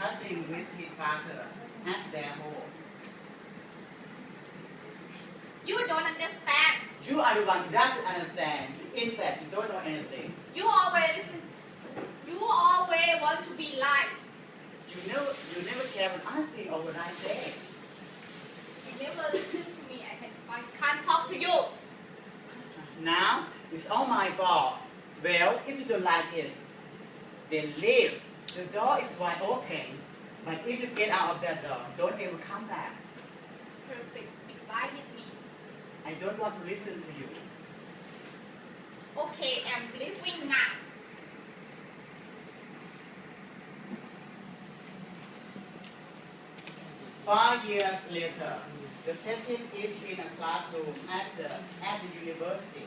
discussing with his father at their home. You don't understand. You are the one who doesn't understand. In fact, you don't know anything. You always want to be liked. You never care what I think or what I say. You never listen to me. I can't talk to you. Now, it's all my fault. Well, if you don't like it, then leave. The door is wide open. But if you get out of that door, don't ever come back. Perfect. Be fine with me. I don't want to listen to you. Okay, I'm leaving now. Five years later, the setting is in a classroom at the university.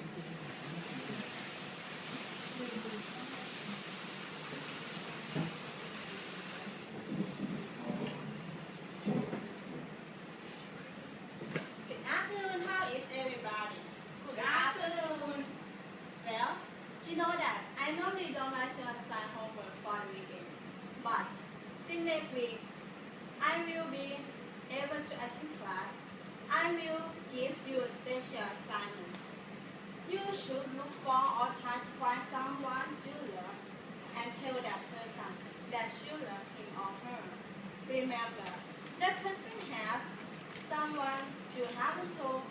Good afternoon, how is everybody? Good afternoon. Well, you know that I normally don't like to assign homework for the weekend, but since next week I will be able to attend class, I will give you a special assignment. You should look for or try to find someone you love and tell that person that you love him or her. Remember, that person has someone you haven't told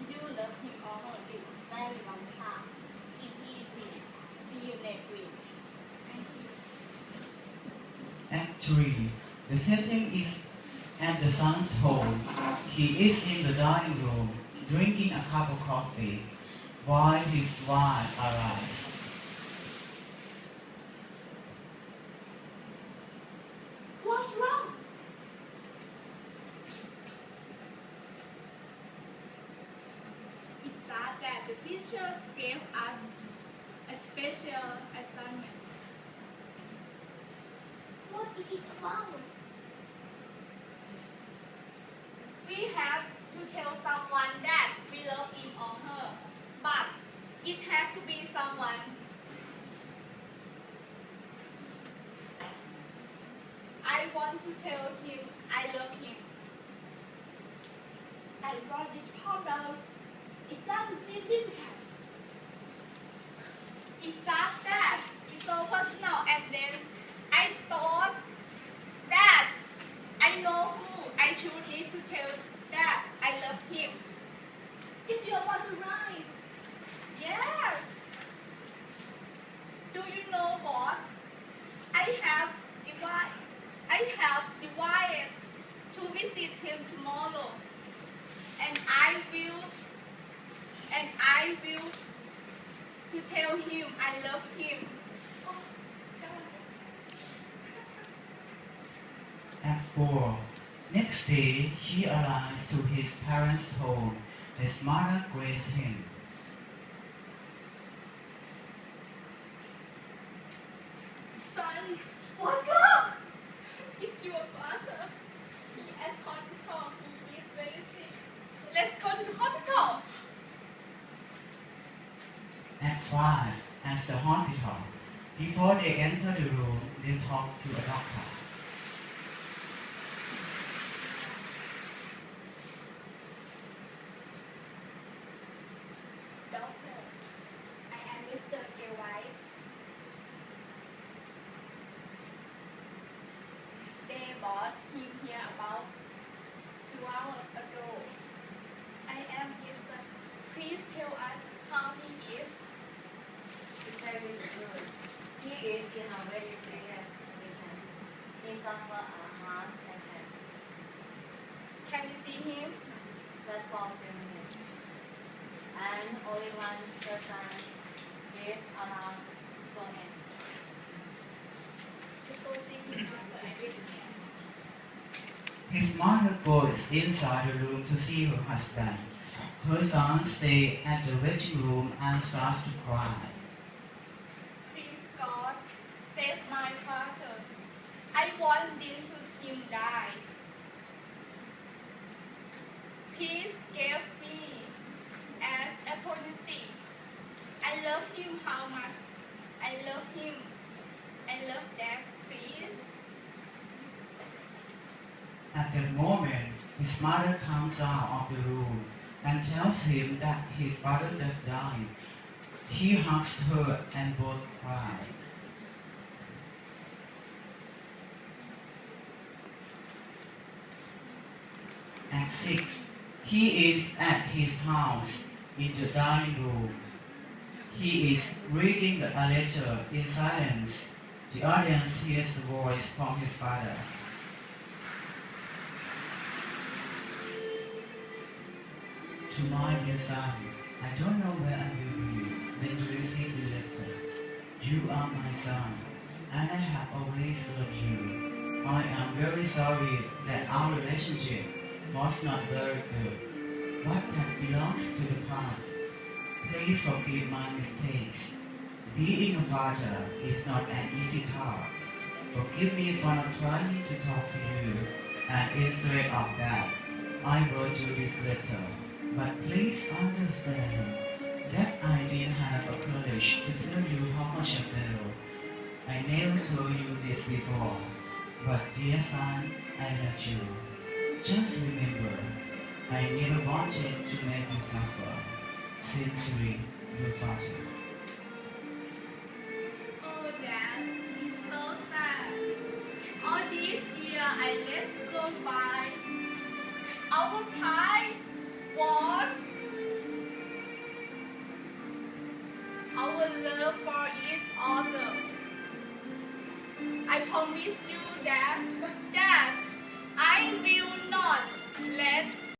you love him or her in a very long time. See you next week. Thank you. Act 3. The setting is at the son's home. He is in the dining room, drinking a cup of coffee, while his wife arrives. What's wrong? It's just that the teacher gave us a special assignment. What is it about? We have to tell someone that we love him or her, but it has to be someone. I want to tell him I love him. I wrote it down. It doesn't seem difficult. It's just that it's so personal, and then I thought that I know who I should need to tell that I love him. It's your father right. Yes. Do you know what? I have decided to visit him tomorrow, and I will to tell him I love him. Oh, God. Act 4. Next day, he arrives to his parents' home. His mother greets him. Son, what's up? It's your father. He is at hospital. He is very sick. Let's go to the hospital. Act 5. At the hospital. Before they enter the room, they talk to a doctor. Doctor, I am Mr. White. They brought him here about 2 hours ago. I am his son. Please tell us how he is. To tell you the truth, he is in a very serious condition. He suffered a heart attack. Can we see him? Just for a few minutes. And only one person is allowed to go in. Let's go see him after I read here. His mother goes inside the room to see her husband. Her son stays at the waiting room and starts to cry. Please God, save my father. I want him to die. Please give me as opportunity. I love him how much. I love him. I love that, please. At that moment, his mother comes out of the room and tells him that his father just died. He hugs her and both cry. At 6, he is at his house in the dining room. He is reading the letter in silence. The audience hears the voice from his father. To my dear son, I don't know where I will be when you receive the letter. You are my son, and I have always loved you. I am very sorry that our relationship was not very good. What that belongs to the past. Please forgive my mistakes. Being a father is not an easy task. Forgive me for not trying to talk to you, and instead of that, I wrote you this letter. But please understand that I didn't have a courage to tell you how much I felt. I never told you this before, but dear son, I love you. Just remember, I never wanted to make you suffer. Sincerely, your father. Oh, Dad, it's so sad. All this year I let go by. Our prize was our love for each other. I promise you that I will not let